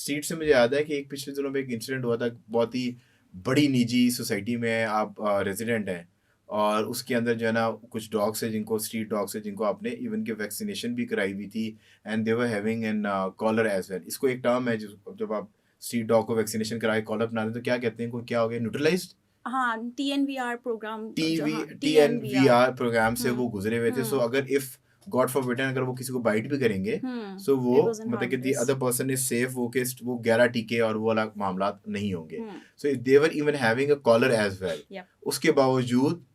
Street से मुझे याद है कि एक पिछले दिनों में एक इंसिडेंट हुआ था, बहुत ही बड़ी निजी सोसाइटी में आप रेजिडेंट हैं, और उसके अंदर जो है ना कुछ डॉग्स है जिनको, स्ट्रीट डॉग्स है जिनको आपने इवन के वैक्सीनेशन भी कराई हुई थी, and they were having a collar as well. इसको एक टर्म है जब आप स्ट्रीट डॉग को वैक्सीनेशन कराए कॉलर बना दें तो क्या कहते हैं, इनको क्या हो गया, न्यूट्रलाइज्ड। हाँ, TNVR प्रोग्राम जो, टीवी हाँ, TNVR। TNVR प्रोग्राम से हुँ, वो गुजरे हुए थे। सो हुँ, अगर इफ गॉड फॉरबिडन अगर वो किसी को बाइट भी करेंगे, सो वो इट डज़न्ट मतलब कि the harmless. Other person is safe, वो 11 टीके और वो वाला मामला नहीं होंगे। Hmm, so they were even having a collar as well. Yup, उसके बावजूद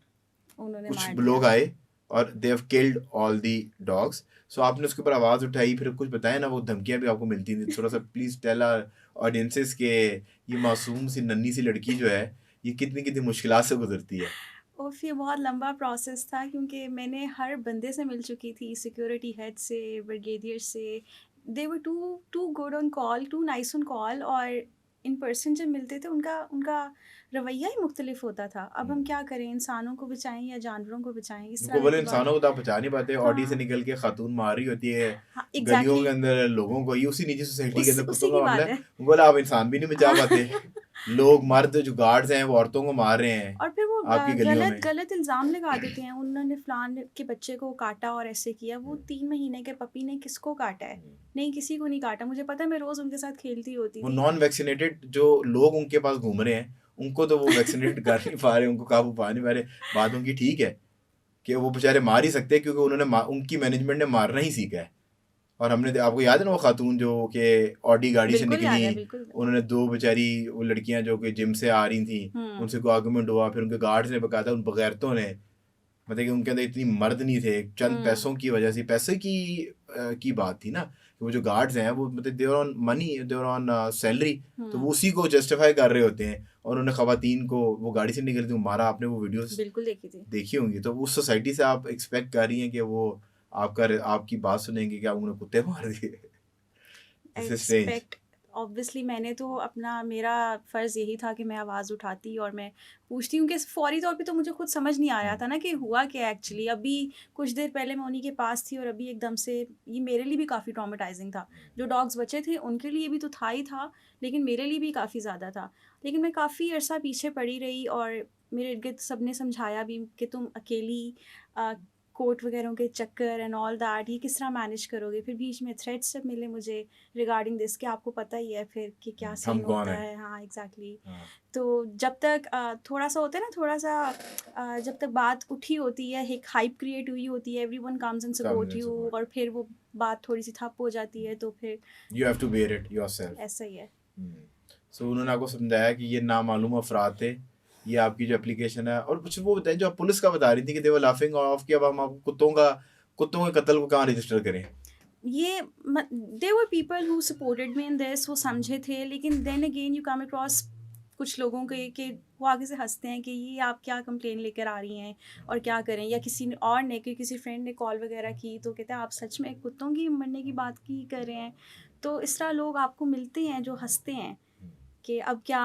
उन्होंने कुछ मार दिया। लोग आए और they have killed all the dogs. So आपने उसके ऊपर आवाज़ उठाई, फिर कुछ बताया ना, वो धमकियां भी आपको मिलती थी। थोड़ा सा प्लीज टेल आवर ऑडियंसेस के ये मासूम सी नन्ही सी लड़की जो है ये कितनी कितनी मुश्किलात से गुजरती है। उफ़! ये बहुत लंबा प्रोसेस था क्योंकि मैंने हर बंदे से मिल चुकी थी, सिक्योरिटी हेड से, ब्रिगेडियर से। They were too too good on call, too nice on call, और इन पर्सन जब मिलते थे उनका उनका रवैया ही मुख्तलिफ होता था। अब हम क्या करें, इंसानों को बचाएँ या जानवरों को बचाएँ, इस उनको तरह बोले की बात। इंसानों को तो आप बचा नहीं पाते, ऑडी से हाँ, निकल के खातून मार रही होती है हाँ, गलियों के एग्ज़ैक्टली। अंदर लोगों को, ये उसी निजी सोसाइटी के अंदर उसी कुत्तों का की मामला बात है। है। वो बोला आप इंसान भी नहीं बचा पाते, लोग मर्द जो गार्ड्स हैं वो औरतों को मार रहे हैं और फिर वो आपकी गलियों गलत में। गलत इल्ज़ाम लगा देते हैं, उन्होंने फ़लाँ के बच्चे को काटा और ऐसे किया। वो हम्म, 3 महीने के पपी ने किसको काटा है? हम्म। नहीं, किसी को नहीं काटा। मुझे पता है, मैं रोज़ उनके साथ खेलती होती वो थी। नॉन वैक्सीनेटेड जो लोग उनके पास घूम रहे हैं उनको तो वो वैक्सीनेट कर नहीं पा रहे, उनको काबू पा नहीं पा रहे। बात उनकी ठीक है कि वो बेचारे मार ही सकते हैं क्योंकि उनकी मैनेजमेंट ने मारना ही सीखा है। और आपको याद है ना वो खातून जो कि ऑडी गाड़ी से बिल्कुल निकली, याद है, बिल्कुल। उन्होंने दो बेचारी वो लड़कियां जो कि जिम से आ रही थी, हुँ, उनसे कोई आर्गूमेंट हुआ, फिर उनके गार्ड्स ने बकायदा उन बगैरतों ने, मतलब कि उनके अंदर इतनी मर्द नहीं थे, चंद हुँ, पैसों की वजह से, पैसे की बात थी ना कि वो जो गार्ड्स हैं वो मतलब they were on money, they were on salary, तो वो हुँ। उसी को जस्टिफाई कर रहे होते हैं। और उन्होंने खवातीन को वो गाड़ी से निकलती हुई मारा, आपने वो वीडियोस बिल्कुल देखी थी। देखी होंगी। तो उस सोसाइटी से आप एक्सपेक्ट कर रही हैं कि वो आपकी बात सुनेंगे कि आप उन्हें कुत्ते मार दिए। This is strange. Expect, obviously मैंने तो अपना, मेरा फ़र्ज़ यही था कि मैं आवाज़ उठाती और मैं पूछती हूँ कि फ़ौरी तौर पे तो मुझे खुद समझ नहीं आ रहा था ना कि हुआ क्या एक्चुअली। अभी कुछ देर पहले मैं उन्हीं के पास थी और अभी एकदम से ये मेरे लिए भी काफ़ी ट्रॉमेटाइज़िंग था। जो डॉग्स बचे थे उनके लिए भी तो था ही था, लेकिन मेरे लिए भी काफ़ी ज़्यादा था। लेकिन मैं काफ़ी अरसा पीछे पड़ी रही और मेरे इर्द-गिर्द सबने समझाया भी कि तुम अकेली अ, कोर्ट वगैरह के चक्कर एंड ऑल दैट ये किस तरह मैनेज करोगे? फिर बीच में थ्रेट्स जब मिले मुझे रिगार्डिंग दिस, कि आपको पता ही है फिर कि क्या हम सीन कौन होता है। है। हाँ, एग्ज़ैक्टली। हाँ। तो जब तक थोड़ा-सा होता है ना, थोड़ा-सा जब तक बात उठी होती है, एक हाइप क्रिएट हुई होती है, everyone comes and comes support in you, support. और फिर वो बात थोड़ी-सी ठप हो जाती है, तो फिर you have to bear it yourself. ऐसा ही है। सो उन्होंने आपको समझाया कि ये नामालूम अफराद थे, ये आपकी जो एप्लीकेशन है। और कुछ वो बताएं जो आप पुलिस का बता रही थी कि दे वर लाफिंग ऑफ कि अब हम आपको कुत्तों के कत्ल को कहाँ रजिस्टर करें। ये there were people who supported me in this, वो समझे थे, लेकिन then again you come across कुछ लोगों के वो आगे से हंसते हैं कि ये आप क्या कंप्लेन लेकर आ रही हैं और क्या करें। या किसी ने और ने कि किसी फ्रेंड ने कॉल वगैरह की तो कहते हैं आप सच में कुत्तों की मरने की बात की कर रहे हैं। तो इस तरह लोग आपको मिलते हैं जो हंसते हैं कि अब क्या,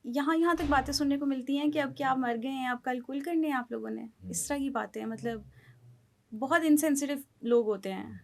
यहाँ यहाँ तक बातें सुनने को मिलती हैं कि अब क्या आप मर गए हैं, अब कल कुल करने हैं आप लोगों ने, इस तरह की बातें, मतलब बहुत इनसेंसिटिव लोग होते हैं।